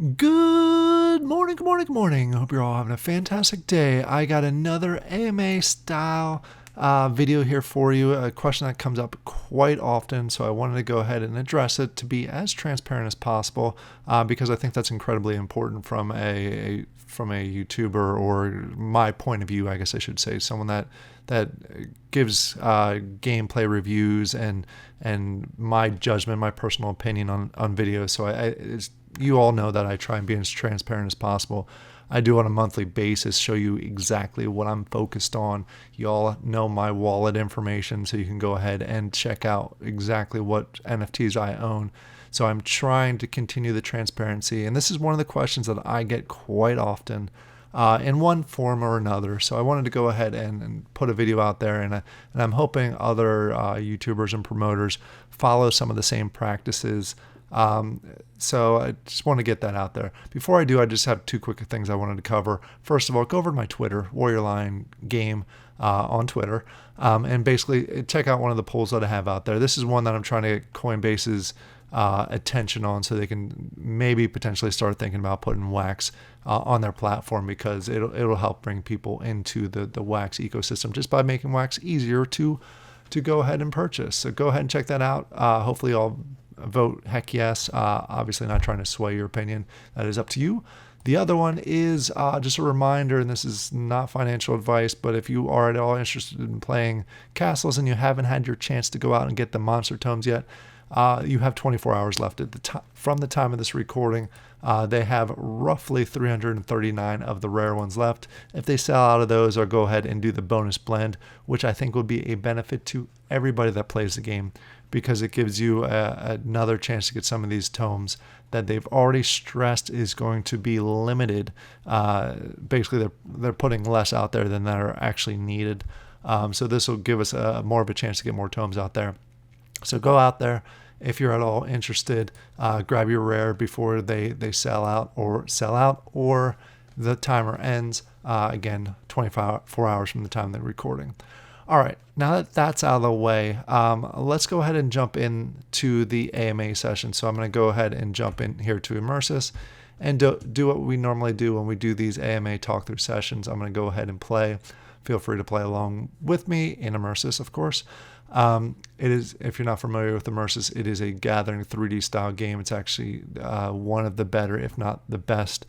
Good morning, good morning, good morning. Hope you're all having a fantastic day. I got another AMA style video here for you, a question that comes up quite often, so I wanted to go ahead and address it to be as transparent as possible because I think that's incredibly important from a YouTuber, or my point of view, I guess I should say, someone that gives gameplay reviews and my judgment, my personal opinion on videos. So you all know that I try and be as transparent as possible. I do on a monthly basis show you exactly what I'm focused on. You all know my wallet information, so you can go ahead and check out exactly what NFTs I own. So I'm trying to continue the transparency, and this is one of the questions that I get quite often in one form or another. So I wanted to go ahead and put a video out there, and I'm hoping other YouTubers and promoters follow some of the same practices. So I just want to get that out there. Before I do, I just have two quick things I wanted to cover. First of all, go over to my Twitter, Warrior Lion Game on Twitter, and basically check out one of the polls that I have out there. This is one that I'm trying to get Coinbase's attention on, so they can maybe potentially start thinking about putting Wax on their platform, because it'll help bring people into the Wax ecosystem just by making Wax easier to go ahead and purchase. So go ahead and check that out. Hopefully I'll vote heck yes. Obviously not trying to sway your opinion. That is up to you. The other one is just a reminder, and this is not financial advice, but if you are at all interested in playing castles and you haven't had your chance to go out and get the monster tomes yet, you have 24 hours left at from the time of this recording. They have roughly 339 of the rare ones left. If they sell out of those, I'll go ahead and do the bonus blend, which I think will be a benefit to everybody that plays the game, because it gives you another chance to get some of these tomes that they've already stressed is going to be limited. Basically, they're putting less out there than that are actually needed. So this will give us more of a chance to get more tomes out there. So go out there. If you're at all interested, grab your rare before they sell out, or the timer ends. Again, 24 hours from the time they're recording. All right, now that that's out of the way, let's go ahead and jump into the AMA session. So I'm going to go ahead and jump in here to Immersus and do what we normally do when we do these AMA talk-through sessions. I'm going to go ahead and play. Feel free to play along with me in Immersus, of course. It is, if you're not familiar with Immersus, it is a gathering 3D style game. It's actually one of the better, if not the best,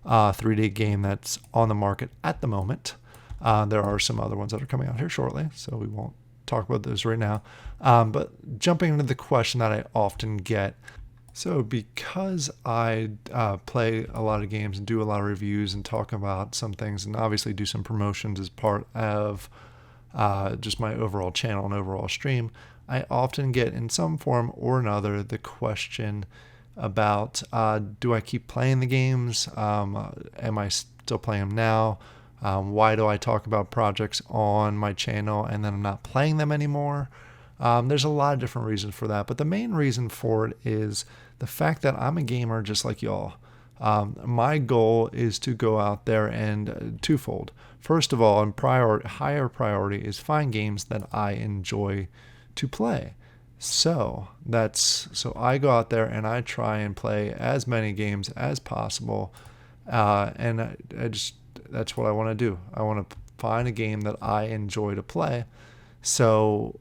3D game that's on the market at the moment. There are some other ones that are coming out here shortly, so we won't talk about those right now. But jumping into the question that I often get. So because I play a lot of games and do a lot of reviews and talk about some things, and obviously do some promotions as part of just my overall channel and overall stream, I often get in some form or another the question about, do I keep playing the games? Am I still playing them now? Why do I talk about projects on my channel and then I'm not playing them anymore? There's a lot of different reasons for that, but the main reason for it is the fact that I'm a gamer just like y'all. My goal is to go out there and twofold. First of all, and higher priority is find games that I enjoy to play. So I go out there and I try and play as many games as possible, and I just that's what I want to do. I want to find a game that I enjoy to play. So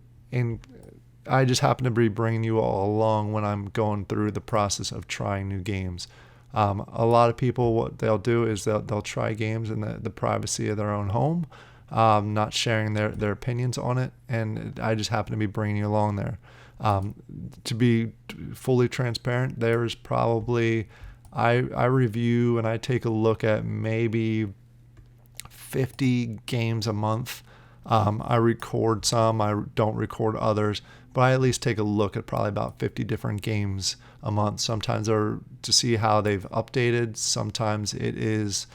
I just happen to be bringing you all along when I'm going through the process of trying new games. A lot of people, what they'll do is they'll try games in the privacy of their own home, not sharing their opinions on it, and I just happen to be bringing you along there. To be fully transparent, there's probably, I review and I take a look at maybe 50 games a month. I record some, I don't record others, but I at least take a look at probably about 50 different games a month. Sometimes they're to see how they've updated. Sometimes it is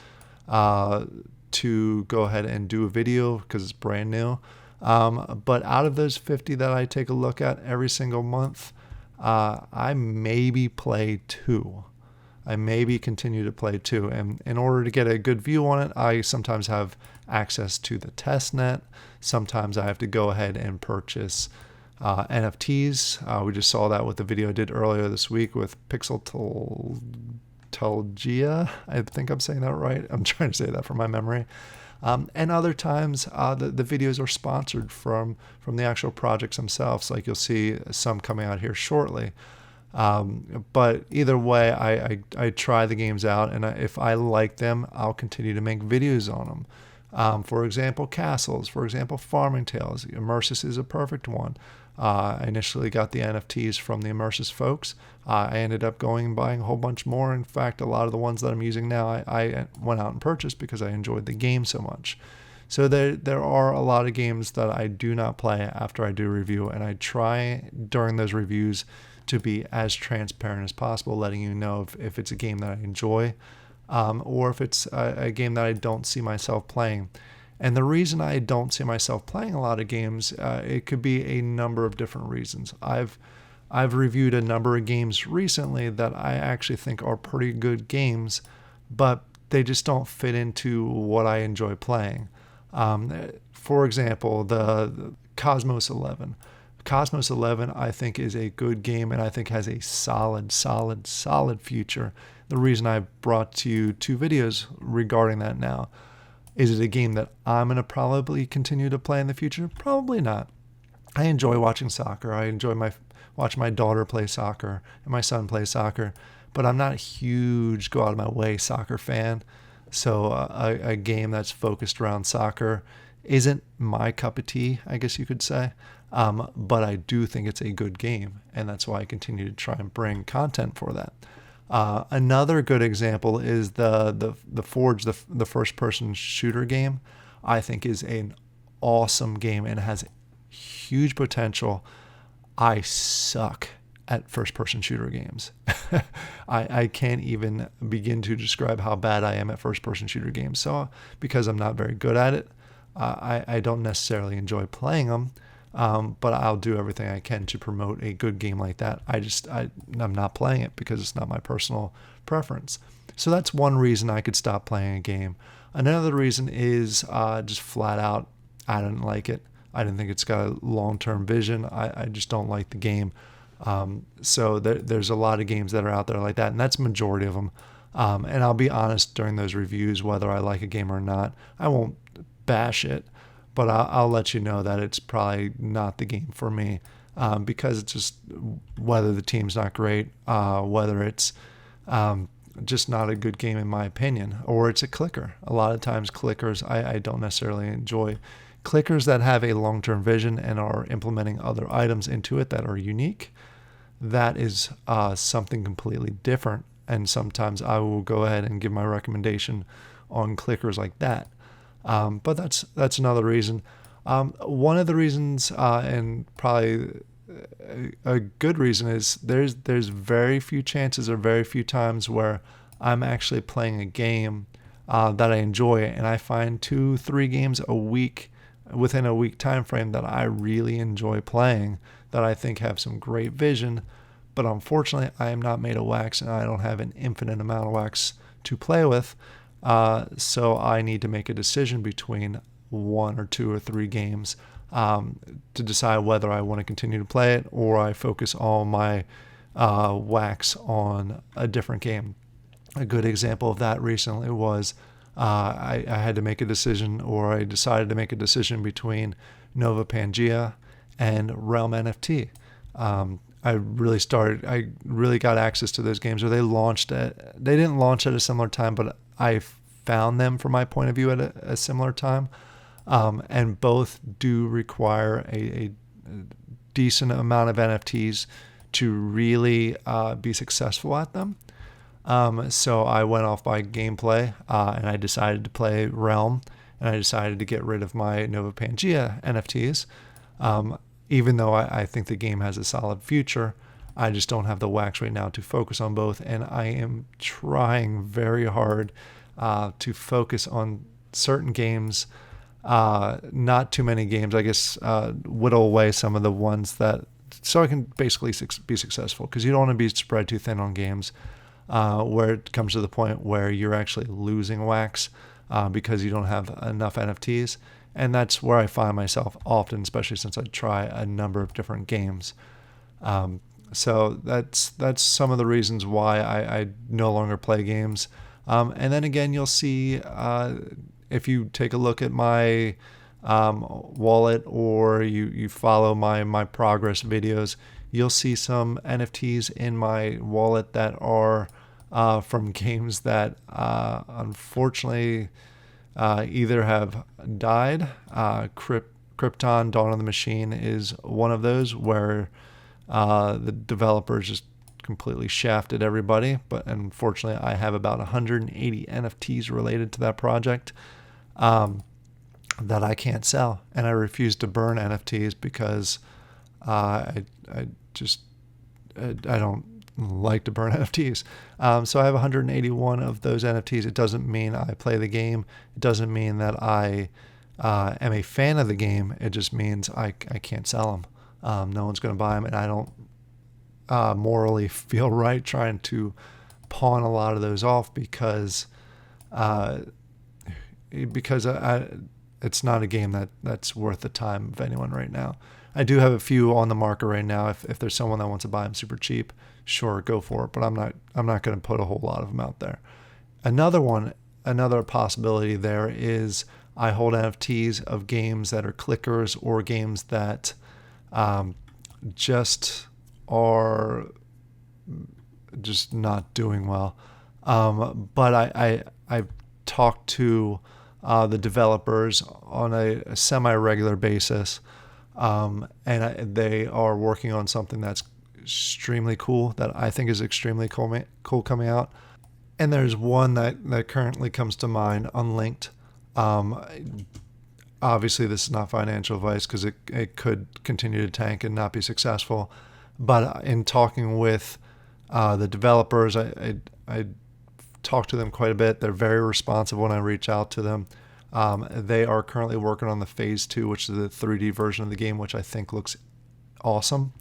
to go ahead and do a video because it's brand new. But out of those 50 that I take a look at every single month, I maybe play 2. I maybe continue to play 2. And in order to get a good view on it, I sometimes have access to the test net. Sometimes I have to go ahead and purchase NFTs. We just saw that with the video I did earlier this week with Pixel nostalgia. I think I'm saying that right. I'm trying to say that from my memory. And other times, the videos are sponsored from the actual projects themselves. Like you'll see some coming out here shortly. But either way, I try the games out, and if I like them, I'll continue to make videos on them. For example, Castles. For example, Farming Tales. Immersus is a perfect one. I initially got the NFTs from the Immersus folks. I ended up going and buying a whole bunch more. In fact, a lot of the ones that I'm using now, I went out and purchased because I enjoyed the game so much. So there are a lot of games that I do not play after I do review, and I try during those reviews to be as transparent as possible, letting you know if it's a game that I enjoy, or if it's a game that I don't see myself playing. And the reason I don't see myself playing a lot of games, it could be a number of different reasons. I've reviewed a number of games recently that I actually think are pretty good games, but they just don't fit into what I enjoy playing. For example, the Cosmos 11. Cosmos 11, I think, is a good game, and I think has a solid future. The reason I brought to you 2 videos regarding that now. Is it a game that I'm going to probably continue to play in the future? Probably not. I enjoy watching soccer. I enjoy watching my daughter play soccer and my son play soccer, but I'm not a huge go out of my way soccer fan. So a game that's focused around soccer isn't my cup of tea, I guess you could say. But I do think it's a good game, and that's why I continue to try and bring content for that. Another good example is the Forge, the first-person shooter game. I think is an awesome game and has huge potential. I suck at first-person shooter games. I can't even begin to describe how bad I am at first-person shooter games. So because I'm not very good at it, I don't necessarily enjoy playing them. But I'll do everything I can to promote a good game like that. I'm not playing it because it's not my personal preference. So that's one reason I could stop playing a game. Another reason is just flat out, I didn't like it. I didn't think it's got a long-term vision. I just don't like the game. So there's a lot of games that are out there like that, and that's the majority of them. And I'll be honest during those reviews, whether I like a game or not. I won't bash it, but I'll let you know that it's probably not the game for me, because it's just whether the team's not great, whether it's just not a good game in my opinion, or it's a clicker. A lot of times clickers I don't necessarily enjoy. Clickers that have a long-term vision and are implementing other items into it that are unique, that is something completely different. And sometimes I will go ahead and give my recommendation on clickers like that. But that's another reason. One of the reasons, and probably a good reason, is there's very few chances or very few times where I'm actually playing a game that I enjoy, and I find 2-3 games a week within a week time frame that I really enjoy playing, that I think have some great vision. But unfortunately, I am not made of wax, and I don't have an infinite amount of wax to play with. So I need to make a decision between 1 or 2 or 3 games to decide whether I want to continue to play it, or I focus all my wax on a different game. A good example of that recently was I had to make a decision, or I decided to make a decision between Nova Pangea and Realm NFT. I really got access to those games, or they didn't launch at a similar time, but I found them from my point of view at a similar time. And both do require a decent amount of NFTs to really be successful at them. So I went off by gameplay, and I decided to play Realm, and I decided to get rid of my Nova Pangea NFTs. Even though I think the game has a solid future, I just don't have the wax right now to focus on both, and I am trying very hard to focus on certain games, not too many games, I guess, whittle away some of the ones so I can basically be successful, because you don't want to be spread too thin on games where it comes to the point where you're actually losing wax because you don't have enough NFTs. And that's where I find myself often, especially since I try a number of different games. So that's some of the reasons why I no longer play games. And then again, you'll see if you take a look at my wallet, or you follow my progress videos, you'll see some NFTs in my wallet that are from games that unfortunately either have died. Krypton Dawn of the Machine is one of those where the developers just completely shafted everybody. But unfortunately, I have about 180 NFTs related to that project that I can't sell, and I refuse to burn NFTs because I just I don't like to burn NFTs. So I have 181 of those NFTs. It doesn't mean I play the game. It doesn't mean that I am a fan of the game. It just means I can't sell them. No one's going to buy them, and I don't morally feel right trying to pawn a lot of those off because it's not a game that's worth the time of anyone right now. I do have a few on the market right now. If there's someone that wants to buy them super cheap, sure, go for it. But I'm not going to put a whole lot of them out there. Another possibility there is I hold NFTs of games that are clickers or games that just are just not doing well. But I've talked to the developers on a semi-regular basis, and they are working on something that's extremely cool, that I think is extremely cool coming out. And there's one that currently comes to mind, Unlinked. Obviously, this is not financial advice because it could continue to tank and not be successful. But in talking with the developers, I talk to them quite a bit. They're very responsive when I reach out to them. They are currently working on the phase 2, which is the 3D version of the game, which I think looks awesome.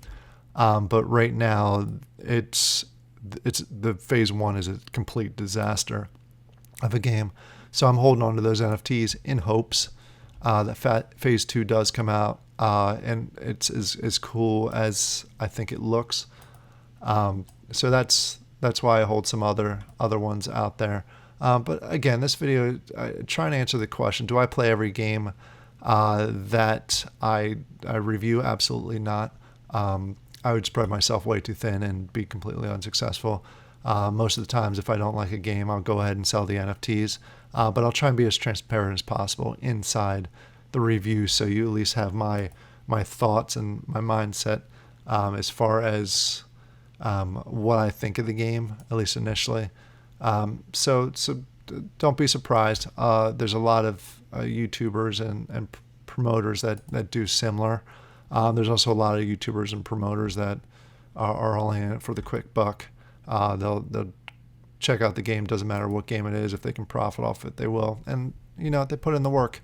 But right now, it's the phase 1 is a complete disaster of a game. So I'm holding on to those NFTs in hopes that phase 2 does come out, and it's as cool as I think it looks. So that's why I hold some other ones out there. But again, this video, trying to answer the question: do I play every game that I review? Absolutely not. I would spread myself way too thin and be completely unsuccessful. Most of the times, if I don't like a game, I'll go ahead and sell the NFTs. But I'll try and be as transparent as possible inside the review, so you at least have my thoughts and my mindset as far as what I think of the game, at least initially. So don't be surprised. There's a lot of YouTubers and promoters that do similar. There's also a lot of YouTubers and promoters that are only in it for the quick buck. They'll check out the game, doesn't matter what game it is. If they can profit off it, they will. And they put in the work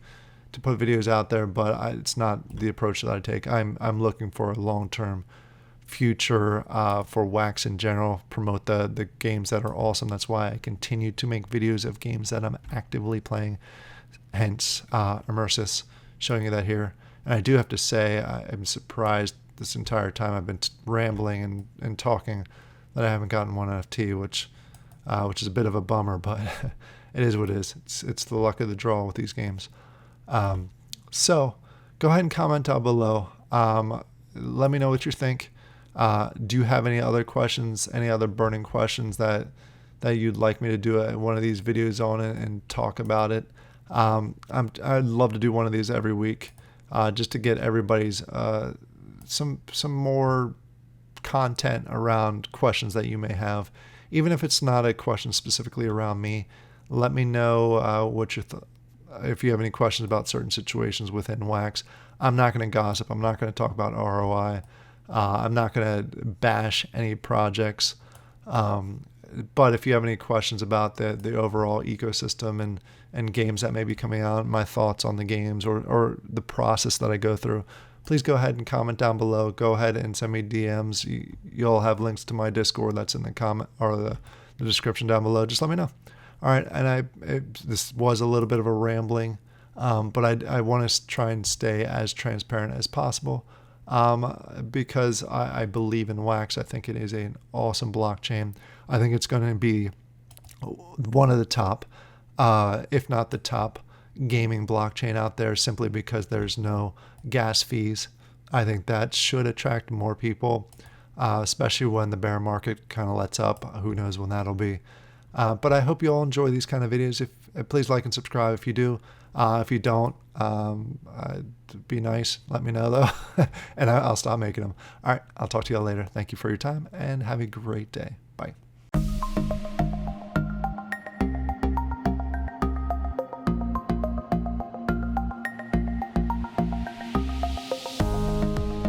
to put videos out there, but it's not the approach that I take. I'm looking for a long-term future for Wax in general, promote the games that are awesome. That's why I continue to make videos of games that I'm actively playing, hence Immersis, showing you that here. And I do have to say, I'm surprised this entire time I've been rambling and talking that I haven't gotten one NFT, which is a bit of a bummer, but it is what it is. It's the luck of the draw with these games. So go ahead and comment down below. Let me know what you think. Do you have any other questions, any other burning questions that you'd like me to do one of these videos on it and talk about it? I'd love to do one of these every week, just to get everybody's some more content around questions that you may have. Even if it's not a question specifically around me, let me know what your if you have any questions about certain situations within Wax. I'm not going to gossip. I'm not going to talk about ROI. I'm not going to bash any projects. But if you have any questions about the overall ecosystem and games that may be coming out, my thoughts on the games or the process that I go through, please go ahead and comment down below. Go ahead and send me DMs. You'll have links to my Discord that's in the comment or the description down below. Just let me know. All right, and this was a little bit of a rambling, but I want to try and stay as transparent as possible. because I believe in Wax. I think it is an awesome blockchain. I think it's going to be one of the top, if not the top, gaming blockchain out there, simply because there's no gas fees. I think that should attract more people, especially when the bear market kind of lets up. Who knows when that'll be. But I hope you all enjoy these kind of videos. Please like and subscribe if you do. If you don't, be nice. Let me know though, and I'll stop making them. All right, I'll talk to you all later. Thank you for your time and have a great day. Bye.